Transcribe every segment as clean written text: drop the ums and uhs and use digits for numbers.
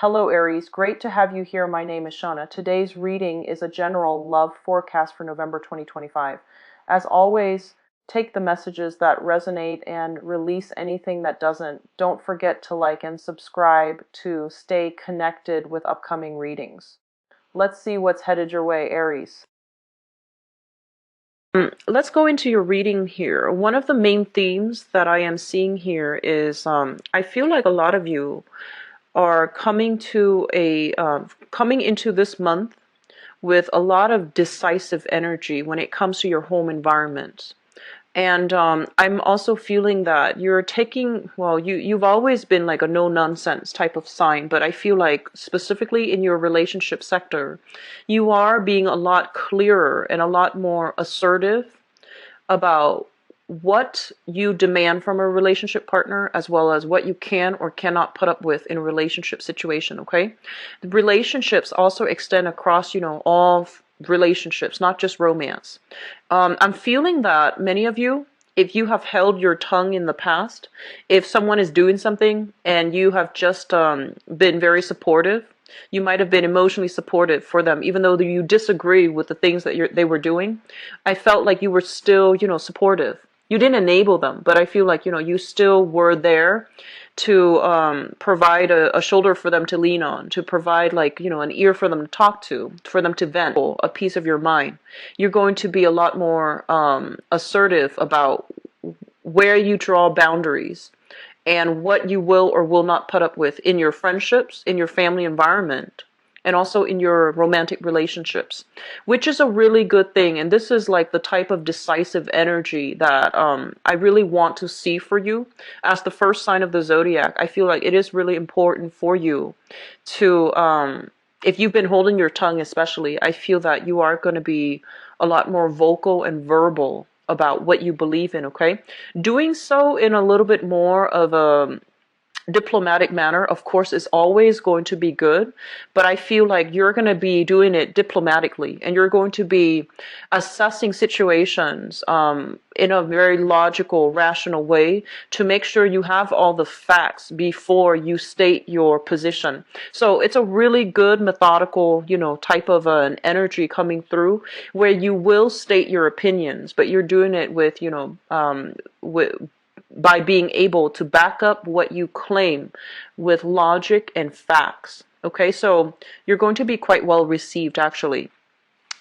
Hello Aries, great to have you here. My name is Shauna. Today's reading is a general love forecast for November 2025. As always, take the messages that resonate and release anything that doesn't. Don't forget to like and subscribe to stay connected with upcoming readings. Let's see what's headed your way, Aries. Let's go into your reading here. One of the main themes that I am seeing here is I feel like a lot of you are coming into this month with a lot of decisive energy when it comes to your home environment. And I'm also feeling that you're taking, well, you've always been like a no nonsense type of sign, but I feel like specifically in your relationship sector, you are being a lot clearer and a lot more assertive about what you demand from a relationship partner, as well as what you can or cannot put up with in a relationship situation. Okay, the relationships also extend across, all relationships, not just romance. I'm feeling that many of you, if you have held your tongue in the past, if someone is doing something and you have just been very supportive, you might have been emotionally supportive for them, even though you disagree with the things that they were doing. I felt like you were still, supportive. You didn't enable them, but I feel like, you still were there to provide a shoulder for them to lean on, to provide like, an ear for them to talk to, for them to vent a piece of your mind. You're going to be a lot more assertive about where you draw boundaries and what you will or will not put up with in your friendships, in your family environment, and also in your romantic relationships, which is a really good thing. And this is like the type of decisive energy that I really want to see for you. As the first sign of the zodiac, I feel like it is really important for you to, if you've been holding your tongue especially, I feel that you are going to be a lot more vocal and verbal about what you believe in, okay? Doing so in a little bit more of a diplomatic manner, of course, is always going to be good, but I feel like you're going to be doing it diplomatically, and you're going to be assessing situations in a very logical, rational way to make sure you have all the facts before you state your position. So it's a really good methodical, type of an energy coming through where you will state your opinions, but you're doing it with, by being able to back up what you claim with logic and facts. Okay, so you're going to be quite well received, actually.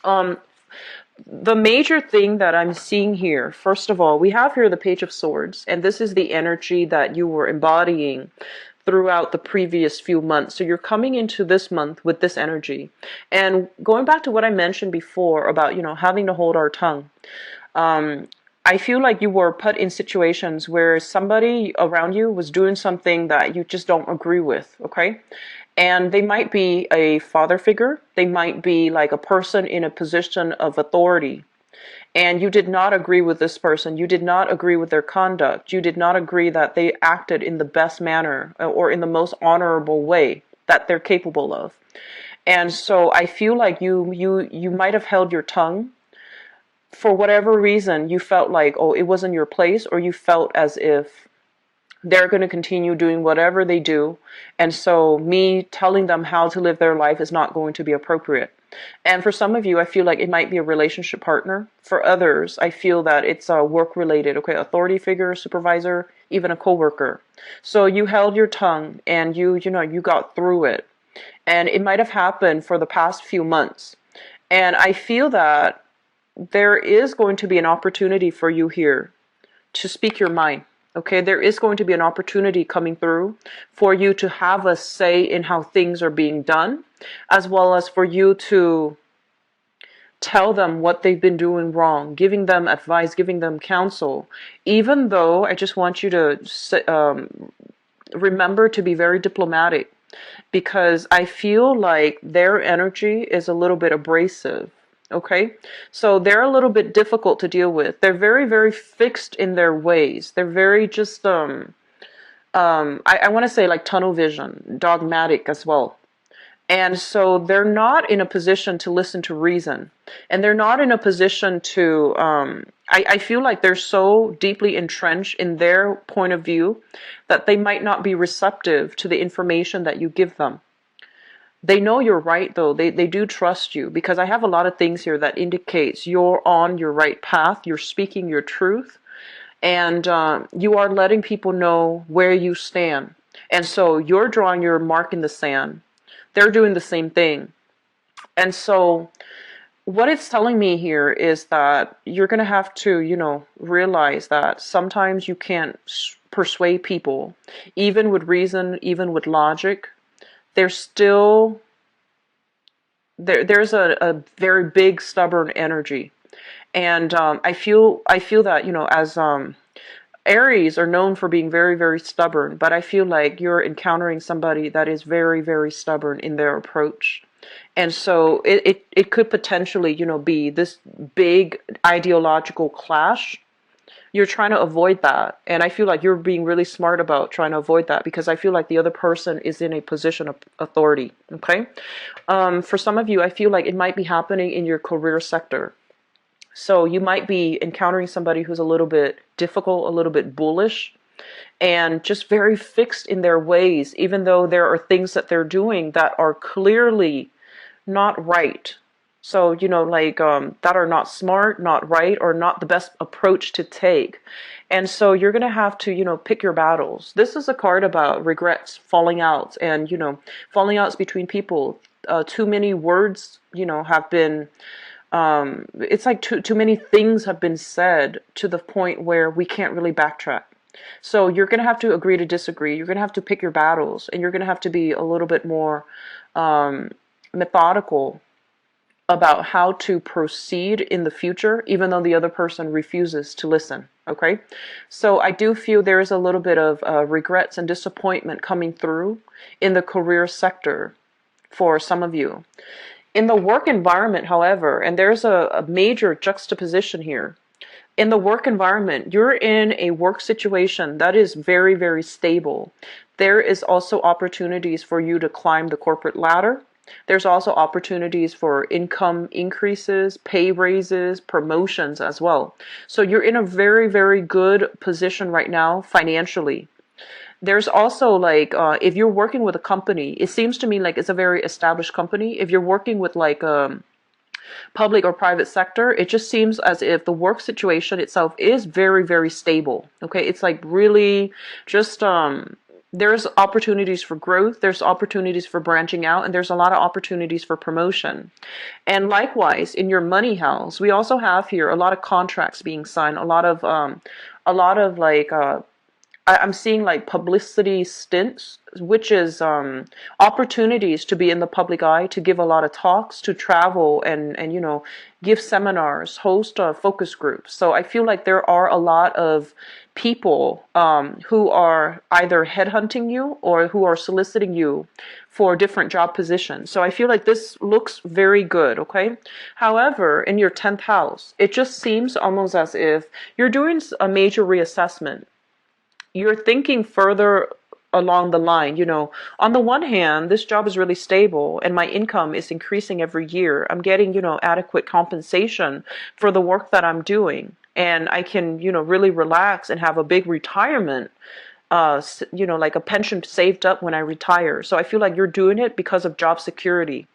The major thing that I'm seeing here, first of all, we have here the Page of Swords, and this is the energy that you were embodying throughout the previous few months. So you're coming into this month with this energy. And going back to what I mentioned before about, having to hold our tongue. I feel like you were put in situations where somebody around you was doing something that you just don't agree with, okay? And they might be a father figure. They might be like a person in a position of authority. And you did not agree with this person. You did not agree with their conduct. You did not agree that they acted in the best manner or in the most honorable way that they're capable of. And so I feel like you might have held your tongue. For whatever reason, you felt like, oh, it wasn't your place, or you felt as if they're going to continue doing whatever they do. And so me telling them how to live their life is not going to be appropriate. And for some of you, I feel like it might be a relationship partner. For others, I feel that it's work related. Okay, authority figure, supervisor, even a coworker. So you held your tongue and you got through it. And it might have happened for the past few months. And I feel that there is going to be an opportunity for you here to speak your mind. Okay, there is going to be an opportunity coming through for you to have a say in how things are being done, as well as for you to tell them what they've been doing wrong, giving them advice, giving them counsel. Even though I just want you to remember to be very diplomatic, because I feel like their energy is a little bit abrasive. Okay, so they're a little bit difficult to deal with. They're very, very fixed in their ways. They're very just, I want to say like tunnel vision, dogmatic as well. And so they're not in a position to listen to reason. And they're not in a position to, I feel like they're so deeply entrenched in their point of view that they might not be receptive to the information that you give them. They know you're right though. They do trust you, because I have a lot of things here that indicates you're on your right path. You're speaking your truth, and you are letting people know where you stand. And so you're drawing your mark in the sand. They're doing the same thing. And so what it's telling me here is that you're going to have to, realize that sometimes you can't persuade people, even with reason, even with logic. There's still there's a very big stubborn energy, and I feel that, as Aries are known for being very, very stubborn, but I feel like you're encountering somebody that is very, very stubborn in their approach. And so it could potentially, be this big ideological clash. You're trying to avoid that. And I feel like you're being really smart about trying to avoid that, because I feel like the other person is in a position of authority. Okay. For some of you, I feel like it might be happening in your career sector. So you might be encountering somebody who's a little bit difficult, a little bit bullish, and just very fixed in their ways, even though there are things that they're doing that are clearly not right. So, that are not smart, not right, or not the best approach to take. And so you're going to have to, pick your battles. This is a card about regrets, falling out, and, falling outs between people. Too many words, have been, it's like too many things have been said to the point where we can't really backtrack. So you're going to have to agree to disagree. You're going to have to pick your battles, and you're going to have to be a little bit more methodical about how to proceed in the future, even though the other person refuses to listen. Okay, so I do feel there is a little bit of regrets and disappointment coming through in the career sector for some of you. In the work environment, however, and there's a major juxtaposition here. In the work environment, you're in a work situation that is very, very stable. There is also opportunities for you to climb the corporate ladder. There's also opportunities for income increases, pay raises, promotions as well. So you're in a very, very good position right now financially. There's also if you're working with a company, it seems to me like it's a very established company. If you're working with public or private sector, it just seems as if the work situation itself is very, very stable. Okay, it's like really just there's opportunities for growth, there's opportunities for branching out, and there's a lot of opportunities for promotion. And likewise, in your money house, we also have here a lot of contracts being signed, a lot of I'm seeing like publicity stints, which is opportunities to be in the public eye, to give a lot of talks, to travel and give seminars, host focus groups. So I feel like there are a lot of people who are either headhunting you or who are soliciting you for different job positions. So I feel like this looks very good, okay? However, in your 10th house, it just seems almost as if you're doing a major reassessment. You're thinking further along the line, on the one hand, this job is really stable and my income is increasing every year. I'm getting, adequate compensation for the work that I'm doing. And I can, really relax and have a big retirement, like a pension saved up when I retire. So I feel like you're doing it because of job security.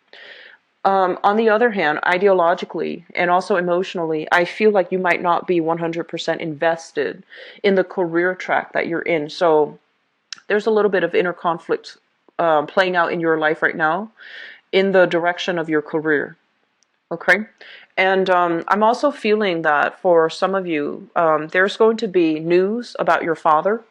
On the other hand, ideologically and also emotionally, I feel like you might not be 100% invested in the career track that you're in. So there's a little bit of inner conflict playing out in your life right now in the direction of your career. Okay. And I'm also feeling that for some of you, there's going to be news about your father,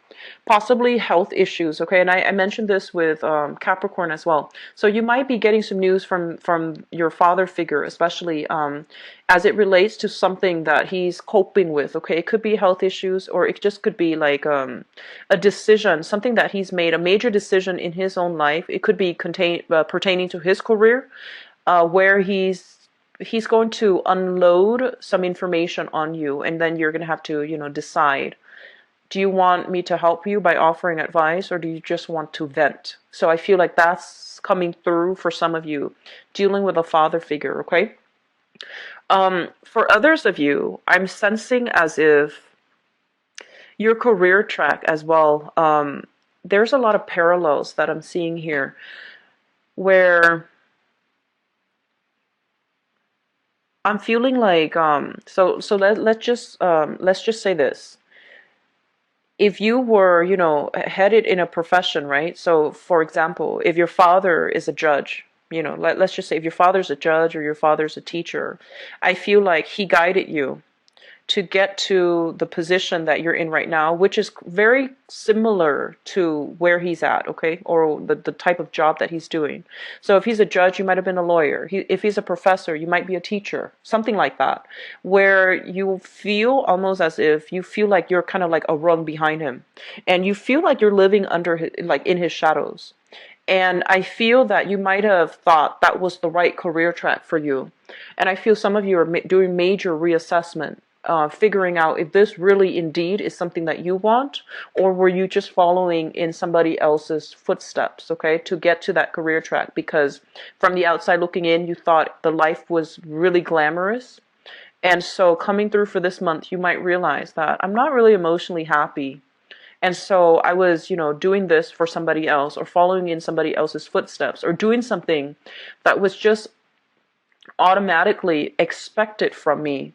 possibly health issues. Okay. And I mentioned this with Capricorn as well. So you might be getting some news from your father figure, especially as it relates to something that he's coping with. Okay. It could be health issues, or it just could be like a decision, something that he's made, a major decision in his own life. It could be pertaining to his career, where he's going to unload some information on you, and then you're going to have to, decide. Do you want me to help you by offering advice, or do you just want to vent? So I feel like that's coming through for some of you, dealing with a father figure, okay? For others of you, I'm sensing as if your career track as well, there's a lot of parallels that I'm seeing here. where I'm feeling like let's just say this. If you were, headed in a profession, right? So for example, if your father is a judge, let's just say if your father's a judge or your father's a teacher, I feel like he guided you to get to the position that you're in right now, which is very similar to where he's at, okay? Or the type of job that he's doing. So if he's a judge, you might have been a lawyer. If he's a professor, you might be a teacher, something like that, where you feel almost as if you feel like you're kind of like a rung behind him. And you feel like you're living under his, like in his shadows. And I feel that you might have thought that was the right career track for you. And I feel some of you are doing major reassessment, figuring out if this really indeed is something that you want, or were you just following in somebody else's footsteps, okay, to get to that career track. Because from the outside looking in, you thought the life was really glamorous. And so coming through for this month, you might realize that I'm not really emotionally happy. And so I was, doing this for somebody else, or following in somebody else's footsteps, or doing something that was just automatically expected from me.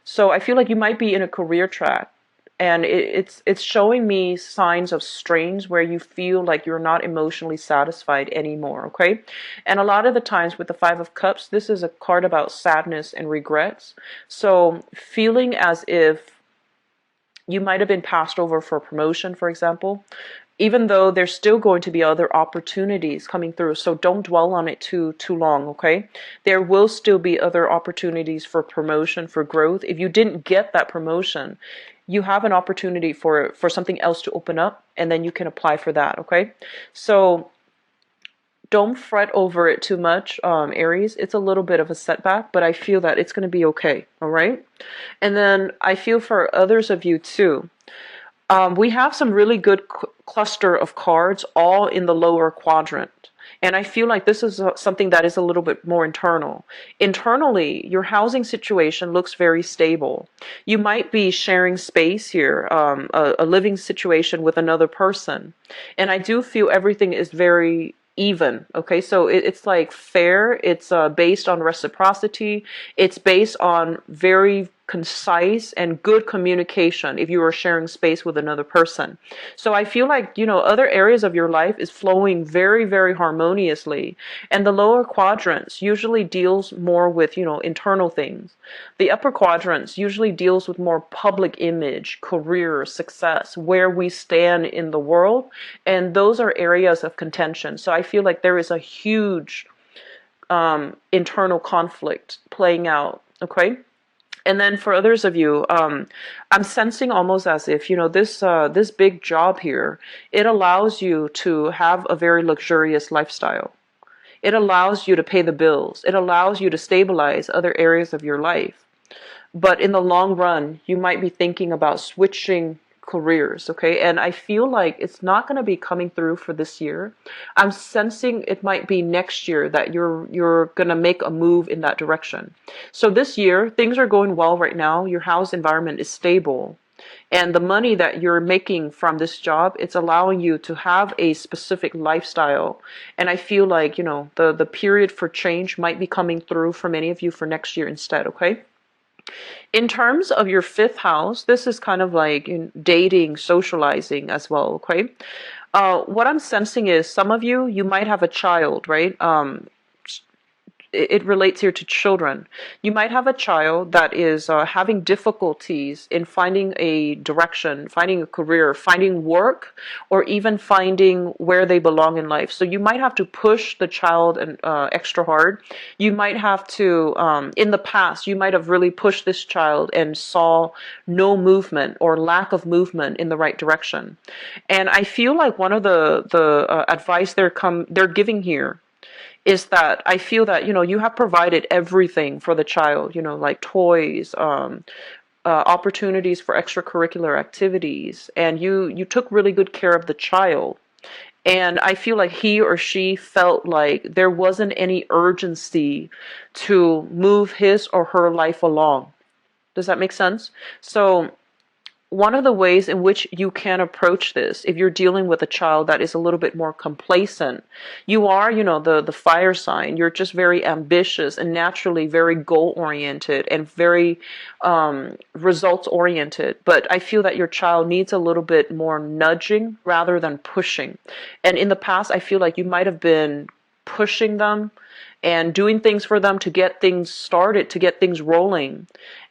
So I feel like you might be in a career track, and it's showing me signs of strains where you feel like you're not emotionally satisfied anymore, okay? And a lot of the times with the Five of Cups, this is a card about sadness and regrets. So feeling as if you might have been passed over for a promotion, for example, even though there's still going to be other opportunities coming through. So don't dwell on it too long, okay? There will still be other opportunities for promotion, for growth. If you didn't get that promotion, you have an opportunity for something else to open up, and then you can apply for that, okay? So don't fret over it too much, Aries. It's a little bit of a setback, but I feel that it's going to be okay, all right? And then I feel for others of you too. We have some really good cluster of cards all in the lower quadrant. And I feel like this is something that is a little bit more internal. Internally, your housing situation looks very stable. You might be sharing space here, a living situation with another person. And I do feel everything is very even, okay? So it's like fair. It's based on reciprocity. It's based on very concise and good communication if you are sharing space with another person. So I feel like, other areas of your life is flowing very, very harmoniously. And the lower quadrants usually deals more with, internal things. The upper quadrants usually deals with more public image, career, success, where we stand in the world. And those are areas of contention. So I feel like there is a huge internal conflict playing out, okay? And then for others of you, I'm sensing almost as if, this big job here, it allows you to have a very luxurious lifestyle. It allows you to pay the bills. It allows you to stabilize other areas of your life. But in the long run, you might be thinking about switching careers, okay? And I feel like it's not going to be coming through for this year. I'm sensing it might be next year that you're going to make a move in that direction. So this year, things are going well right now. Your house environment is stable. And the money that you're making from this job, it's allowing you to have a specific lifestyle. And I feel like, the period for change might be coming through for many of you for next year instead, okay? In terms of your fifth house, this is kind of like dating, socializing as well, okay? What I'm sensing is some of you might have a child, right? It relates here to children. You might have a child that is having difficulties in finding a direction, finding a career, finding work, or even finding where they belong in life. So you might have to push the child extra hard. You might have to, in the past, you might have really pushed this child and saw no movement or lack of movement in the right direction. And I feel like one of the advice they're giving here is that I feel that, you have provided everything for the child, like toys, opportunities for extracurricular activities, and you took really good care of the child. And I feel like he or she felt like there wasn't any urgency to move his or her life along. Does that make sense? So one of the ways in which you can approach this, if you're dealing with a child that is a little bit more complacent, you are, the fire sign. You're just very ambitious and naturally very goal oriented and very results oriented. But I feel that your child needs a little bit more nudging rather than pushing. And in the past, I feel like you might have been pushing them and doing things for them to get things started, to get things rolling.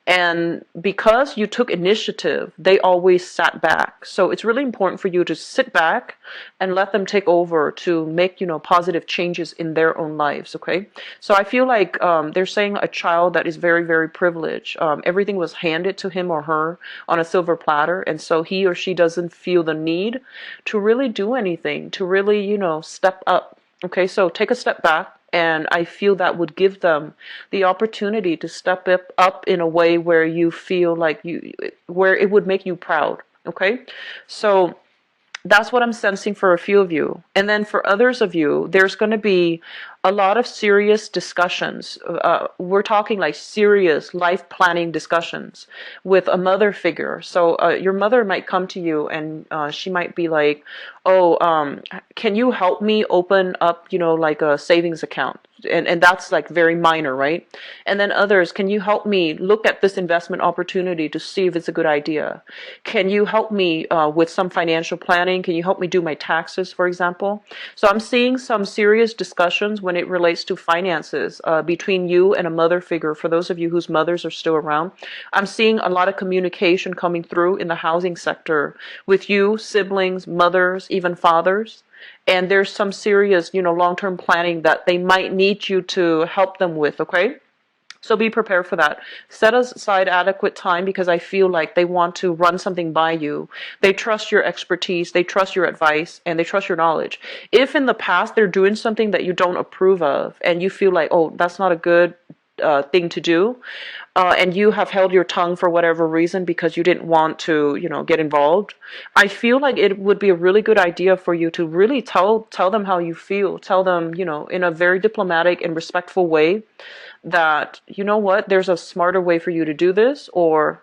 And because you took initiative, they always sat back. So it's really important for you to sit back and let them take over to make, positive changes in their own lives. Okay. So I feel like they're saying a child that is very, very privileged. Everything was handed to him or her on a silver platter. And so he or she doesn't feel the need to really do anything, to really, step up. Okay. So take a step back. And I feel that would give them the opportunity to step up in a way where you feel like where it would make you proud. Okay. So that's what I'm sensing for a few of you. And then for others of you, there's going to be a lot of serious discussions. We're talking like serious life planning discussions with a mother figure. So your mother might come to you and she might be like, oh, can you help me open up, like a savings account? And that's like very minor, right? And then others, can you help me look at this investment opportunity to see if it's a good idea? Can you help me with some financial planning? Can you help me do my taxes, for example? So I'm seeing some serious discussions when it relates to finances between you and a mother figure. For those of you whose mothers are still around, I'm seeing a lot of communication coming through in the housing sector with you, siblings, mothers, even fathers. And there's some serious, long-term planning that they might need you to help them with, okay? So be prepared for that. Set aside adequate time because I feel like they want to run something by you. They trust your expertise, they trust your advice, and they trust your knowledge. If in the past they're doing something that you don't approve of and you feel like, oh, that's not a good thing to do, and you have held your tongue for whatever reason because you didn't want to, get involved, I feel like it would be a really good idea for you to really tell them how you feel. Tell them, in a very diplomatic and respectful way that, you know what, there's a smarter way for you to do this, or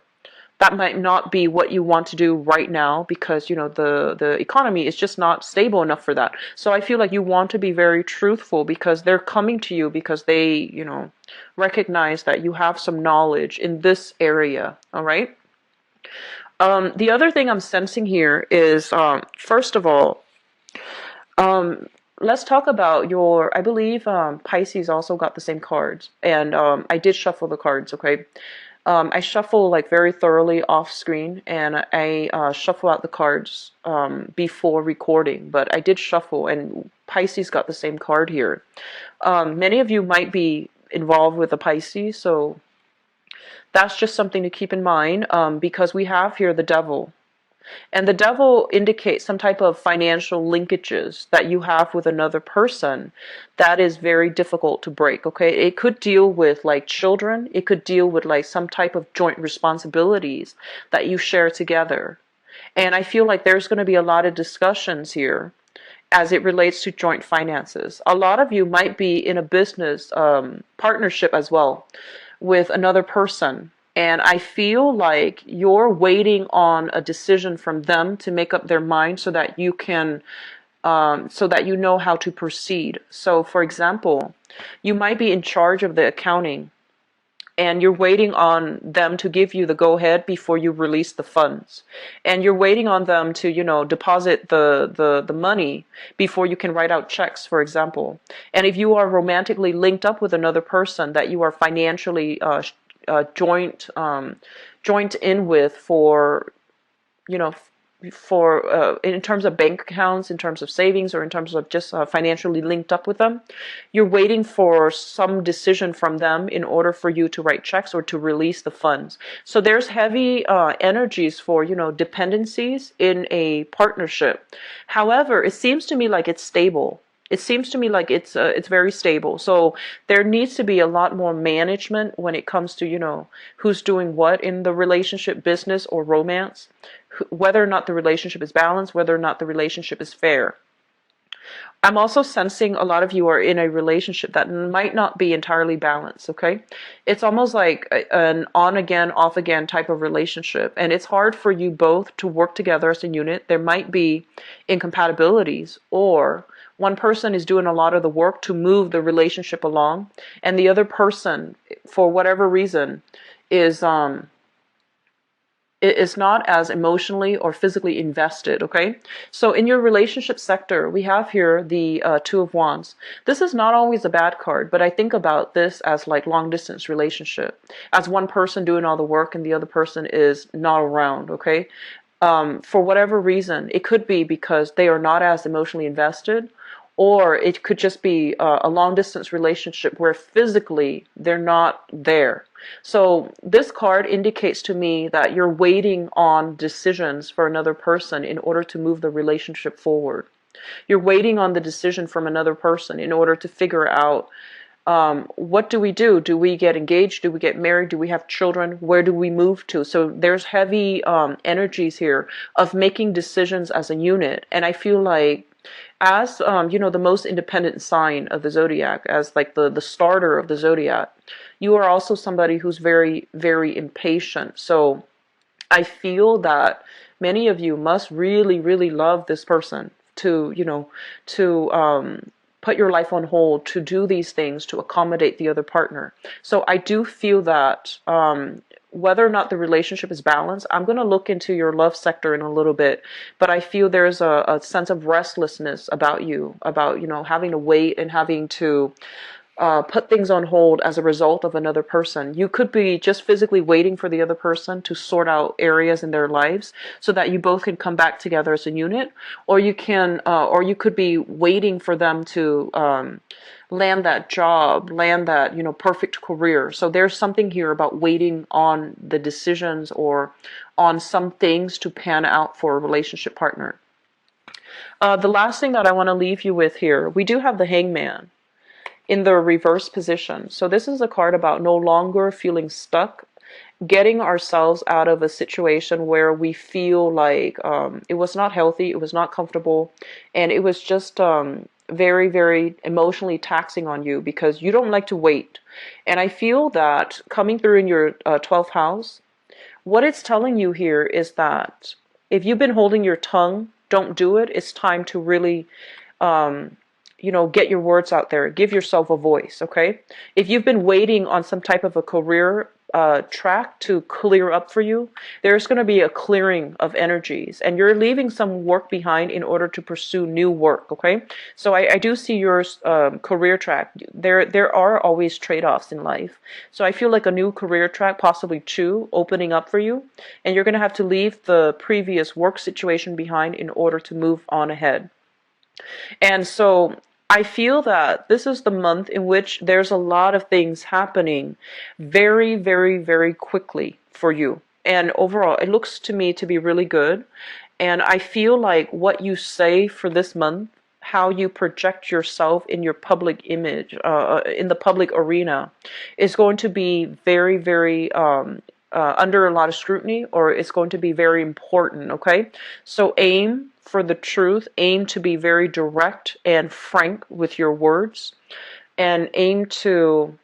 that might not be what you want to do right now because, the economy is just not stable enough for that. So I feel like you want to be very truthful because they're coming to you because they, recognize that you have some knowledge in this area. All right. The other thing I'm sensing here is, first of all, let's talk about I believe Pisces also got the same cards. And I did shuffle the cards, okay? I shuffle like very thoroughly off screen, and I shuffle out the cards before recording. But I did shuffle, and Pisces got the same card here. Many of you might be involved with the Pisces, so that's just something to keep in mind because we have here the devil. And the devil indicates some type of financial linkages that you have with another person that is very difficult to break, okay? It could deal with like children. It could deal with like some type of joint responsibilities that you share together. And I feel like there's going to be a lot of discussions here as it relates to joint finances. A lot of you might be in a business partnership as well with another person. And I feel like you're waiting on a decision from them to make up their mind so that you can, so that you know how to proceed. So for example, you might be in charge of the accounting and you're waiting on them to give you the go-ahead before you release the funds. And you're waiting on them to, deposit the money before you can write out checks, for example. And if you are romantically linked up with another person that you are financially joint in with for, in terms of bank accounts, in terms of savings, or in terms of just financially linked up with them, you're waiting for some decision from them in order for you to write checks or to release the funds. So there's heavy energies for, dependencies in a partnership. However, it seems to me like it's stable. It seems to me like it's very stable. So there needs to be a lot more management when it comes to, who's doing what in the relationship, business or romance, whether or not the relationship is balanced, whether or not the relationship is fair. I'm also sensing a lot of you are in a relationship that might not be entirely balanced, okay? It's almost like an on again, off again type of relationship. And it's hard for you both to work together as a unit. There might be incompatibilities, or one person is doing a lot of the work to move the relationship along, and the other person, for whatever reason, is is not as emotionally or physically invested, okay? So in your relationship sector, we have here the Two of Wands. This is not always a bad card, but I think about this as like long distance relationship, as one person doing all the work and the other person is not around, okay? For whatever reason, it could be because they are not as emotionally invested, or it could just be a long distance relationship where physically they're not there. So this card indicates to me that you're waiting on decisions for another person in order to move the relationship forward. You're waiting on the decision from another person in order to figure out, what do we do? Do we get engaged? Do we get married? Do we have children? Where do we move to? So there's heavy energies here of making decisions as a unit. And I feel like as, the most independent sign of the zodiac, as like the starter of the zodiac, you are also somebody who's very, very impatient. So I feel that many of you must really, really love this person to, put your life on hold, to do these things, to accommodate the other partner. So I do feel that whether or not the relationship is balanced, I'm going to look into your love sector in a little bit, but I feel there's a sense of restlessness about you, about, having to wait and having to put things on hold as a result of another person. You could be just physically waiting for the other person to sort out areas in their lives so that you both can come back together as a unit, or you could be waiting for them to land that job, land that perfect career. So there's something here about waiting on the decisions or on some things to pan out for a relationship partner. The last thing that I want to leave you with here, we do have the Hangman in the reverse position. So this is a card about no longer feeling stuck, getting ourselves out of a situation where we feel like it was not healthy, it was not comfortable, and it was just very, very emotionally taxing on you because you don't like to wait. And I feel that coming through in your 12th house, what it's telling you here is that if you've been holding your tongue, don't do it. It's time to really get your words out there. Give yourself a voice, okay? If you've been waiting on some type of a career track to clear up for you, there's going to be a clearing of energies, and you're leaving some work behind in order to pursue new work, okay? So I do see your career track. There are always trade-offs in life. So I feel like a new career track, possibly two, opening up for you, and you're going to have to leave the previous work situation behind in order to move on ahead. And so I feel that this is the month in which there's a lot of things happening very, very, very quickly for you. And overall, it looks to me to be really good. And I feel like what you say for this month, how you project yourself in your public image, in the public arena, is going to be very, very under a lot of scrutiny, or it's going to be very important, okay? So aim for the truth, aim to be very direct and frank with your words, and aim to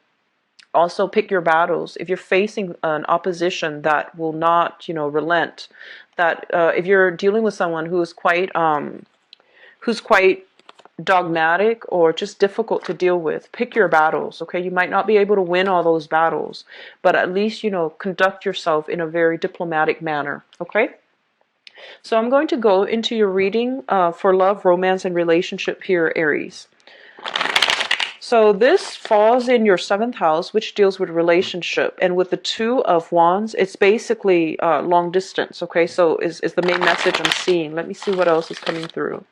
also pick your battles. If you're facing an opposition that will not, relent, that if you're dealing with someone who's quite dogmatic or just difficult to deal with, pick your battles, okay? You might not be able to win all those battles, but at least, conduct yourself in a very diplomatic manner, okay? So I'm going to go into your reading for love, romance, and relationship here, Aries. So this falls in your 7th house, which deals with relationship. And with the Two of Wands, it's basically long distance, okay? So is the main message I'm seeing. Let me see what else is coming through.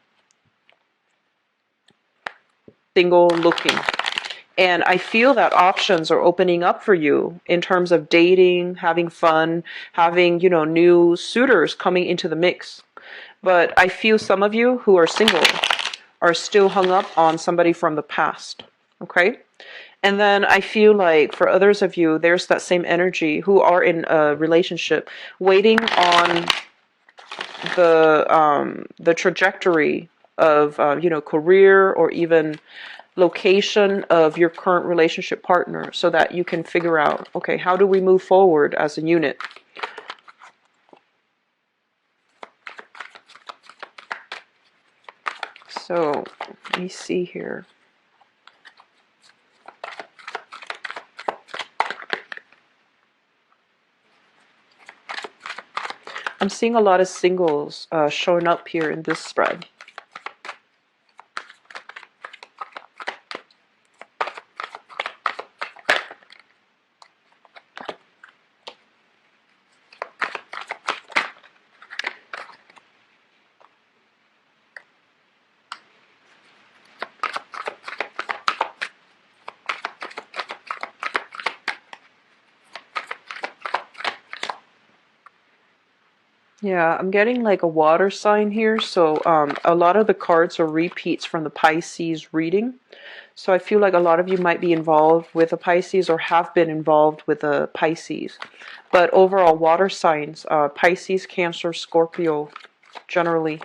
Single looking. And I feel that options are opening up for you in terms of dating, having fun, having, new suitors coming into the mix. But I feel some of you who are single are still hung up on somebody from the past, okay? And then I feel like for others of you, there's that same energy who are in a relationship waiting on the trajectory of, career or even location of your current relationship partner, so that you can figure out, okay, how do we move forward as a unit? So let me see here. I'm seeing a lot of singles showing up here in this spread. Yeah, I'm getting like a water sign here, so a lot of the cards are repeats from the Pisces reading. So I feel like a lot of you might be involved with a Pisces or have been involved with a Pisces. But overall, water signs, Pisces, Cancer, Scorpio, generally.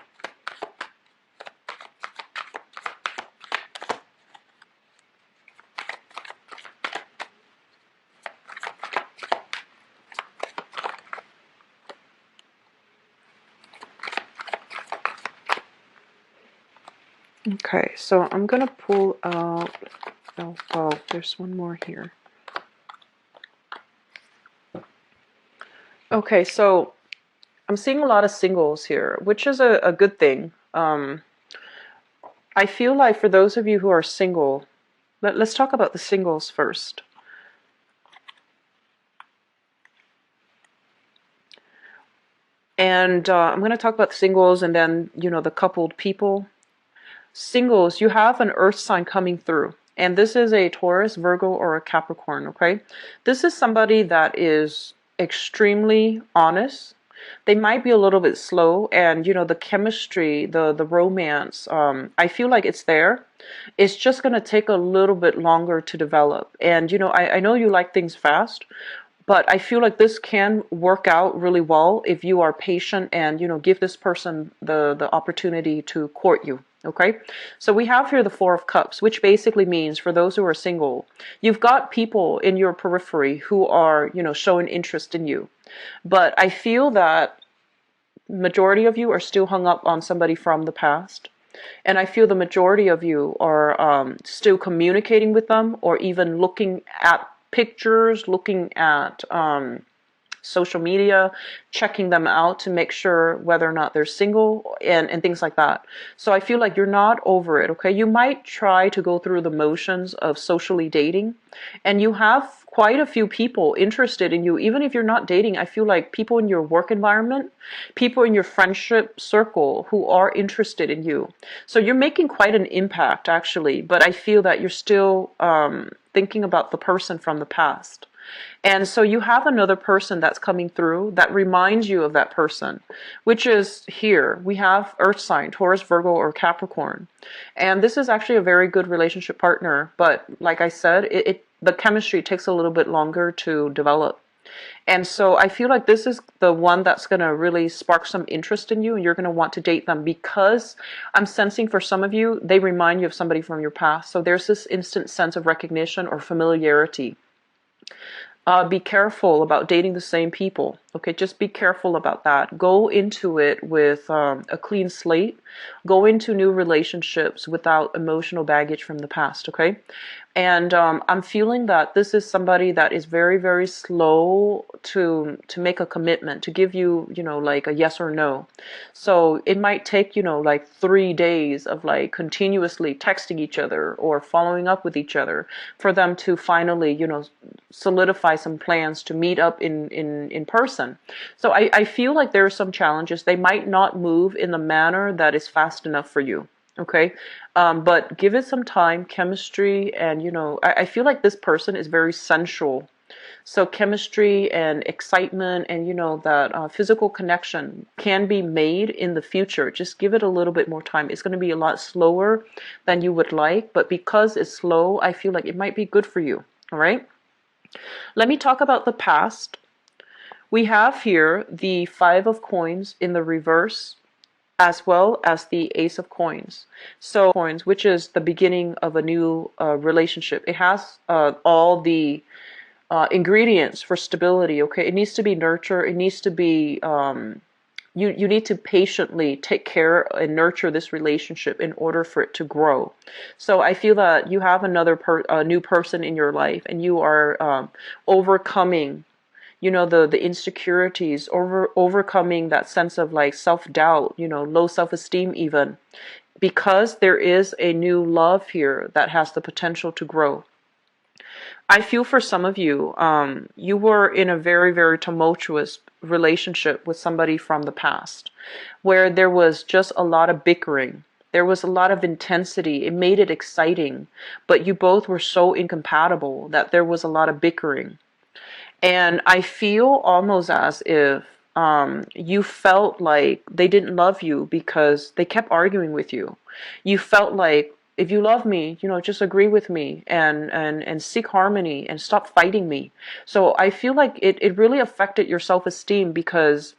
Okay, so I'm going to pull out, oh, there's one more here. Okay, so I'm seeing a lot of singles here, which is a good thing. I feel like for those of you who are single, let's talk about the singles first. And I'm going to talk about the singles and then, the coupled people. Singles, you have an earth sign coming through. And this is a Taurus, Virgo, or a Capricorn, okay? This is somebody that is extremely honest. They might be a little bit slow, and the chemistry, the romance, I feel like it's there. It's just going to take a little bit longer to develop. And I know you like things fast, but I feel like this can work out really well if you are patient and give this person the opportunity to court you. Okay, so we have here the Four of Cups, which basically means for those who are single, you've got people in your periphery who are showing interest in you. But I feel that majority of you are still hung up on somebody from the past. And I feel the majority of you are still communicating with them, or even looking at pictures, looking at social media, checking them out to make sure whether or not they're single and things like that. So I feel like you're not over it, okay? You might try to go through the motions of socially dating, and you have quite a few people interested in you. Even if you're not dating, I feel like people in your work environment, people in your friendship circle who are interested in you. So you're making quite an impact, actually, but I feel that you're still thinking about the person from the past. And so you have another person that's coming through that reminds you of that person, which is here. We have Earth sign, Taurus, Virgo, or Capricorn. And this is actually a very good relationship partner. But like I said, the chemistry takes a little bit longer to develop. And so I feel like this is the one that's going to really spark some interest in you, and you're going to want to date them, because I'm sensing for some of you, they remind you of somebody from your past. So there's this instant sense of recognition or familiarity. Be careful about dating the same people. Okay, just be careful about that. Go into it with a clean slate. Go into new relationships without emotional baggage from the past. Okay, and I'm feeling that this is somebody that is very, very slow to make a commitment, to give you, like a yes or no. So it might take, like 3 days of like continuously texting each other or following up with each other for them to finally, solidify some plans to meet up in person. So I feel like there are some challenges. They might not move in the manner that is fast enough for you. Okay, but give it some time, chemistry, and I feel like this person is very sensual. So chemistry and excitement and that physical connection can be made in the future. Just give it a little bit more time. It's going to be a lot slower than you would like, but because it's slow, I feel like it might be good for you. All right. Let me talk about the past. We have here the Five of Coins in the reverse. as well as the Ace of Coins. So, coins, which is the beginning of a new relationship. It has all the ingredients for stability. Okay, it needs to be nurtured. It needs to be you need to patiently take care and nurture this relationship in order for it to grow. So I feel that you have a new person in your life, and you are overcoming, the insecurities, overcoming that sense of like self-doubt, low self-esteem even, because there is a new love here that has the potential to grow. I feel for some of you, you were in a very, very tumultuous relationship with somebody from the past where there was just a lot of bickering. There was a lot of intensity. It made it exciting, but you both were so incompatible that there was a lot of bickering. And I feel almost as if you felt like they didn't love you because they kept arguing with you. You felt like, if you love me, just agree with me and seek harmony and stop fighting me. So I feel like it really affected your self-esteem, because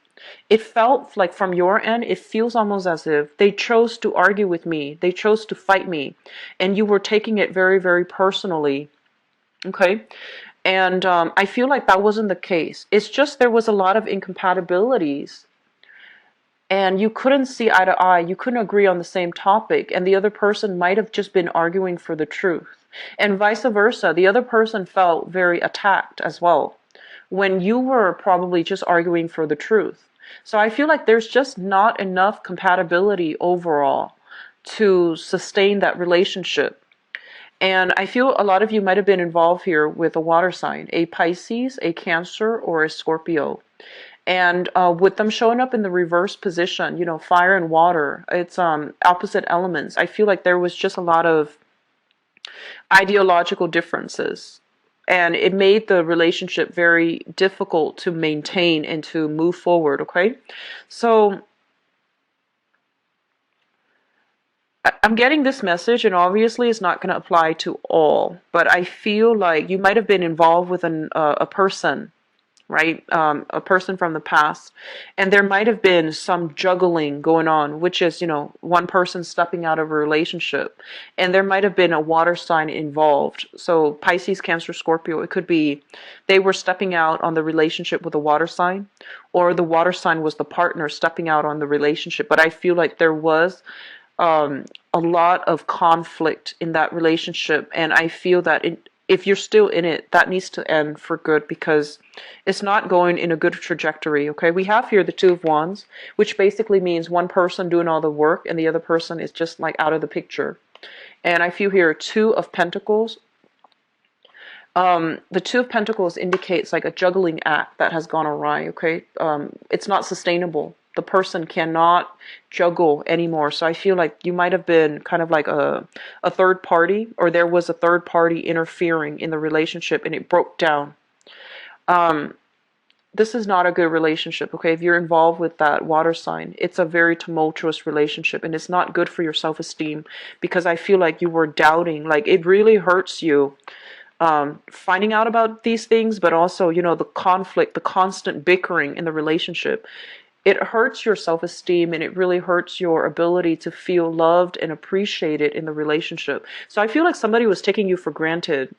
it felt like from your end, it feels almost as if they chose to argue with me. They chose to fight me. And you were taking it very, very personally. Okay. And I feel like that wasn't the case. It's just there was a lot of incompatibilities, and you couldn't see eye to eye. You couldn't agree on the same topic, and the other person might have just been arguing for the truth. And vice versa, the other person felt very attacked as well when you were probably just arguing for the truth. So I feel like there's just not enough compatibility overall to sustain that relationship. And I feel a lot of you might have been involved here with a water sign, a Pisces, a Cancer, or a Scorpio. And with them showing up in the reverse position, fire and water, it's opposite elements. I feel like there was just a lot of ideological differences. And it made the relationship very difficult to maintain and to move forward, okay? So I'm getting this message, and obviously it's not going to apply to all, but I feel like you might have been involved with a person, right? A person from the past, and there might have been some juggling going on, which is, one person stepping out of a relationship, and there might have been a water sign involved. So Pisces, Cancer, Scorpio, it could be they were stepping out on the relationship with a water sign, or the water sign was the partner stepping out on the relationship. But I feel like there was a lot of conflict in that relationship, and I feel that if you're still in it, that needs to end for good, because it's not going in a good trajectory. Okay, we have here the Two of Wands, which basically means one person doing all the work and the other person is just like out of the picture. And I feel here Two of Pentacles. The Two of Pentacles indicates like a juggling act that has gone awry. Okay, it's not sustainable. The person cannot juggle anymore. So I feel like you might have been kind of like a third party, or there was a third party interfering in the relationship, and it broke down. This is not a good relationship, okay? If you're involved with that water sign, it's a very tumultuous relationship, and it's not good for your self-esteem, because I feel like you were doubting. Like, it really hurts you finding out about these things, but also, the conflict, the constant bickering in the relationship. It hurts your self-esteem, and it really hurts your ability to feel loved and appreciated in the relationship. So I feel like somebody was taking you for granted,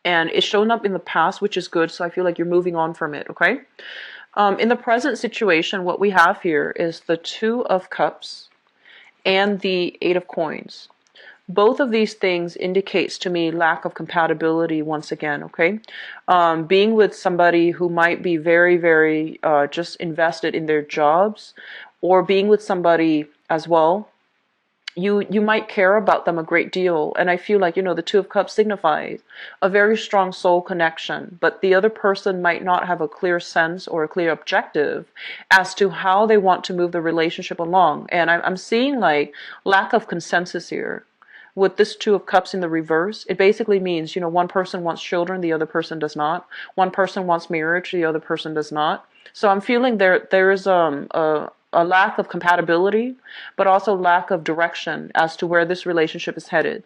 and it's shown up in the past, which is good. So I feel like you're moving on from it, okay? In the present situation, what we have here is the Two of Cups and the Eight of Coins. Both of these things indicates to me lack of compatibility once again, okay? Being with somebody who might be very, very just invested in their jobs, or being with somebody as well, you might care about them a great deal. And I feel like, the Two of Cups signifies a very strong soul connection, but the other person might not have a clear sense or a clear objective as to how they want to move the relationship along. And I'm seeing like lack of consensus here. With this Two of Cups in the reverse, it basically means, one person wants children, the other person does not. One person wants marriage, the other person does not. So I'm feeling there is a lack of compatibility, but also lack of direction as to where this relationship is headed.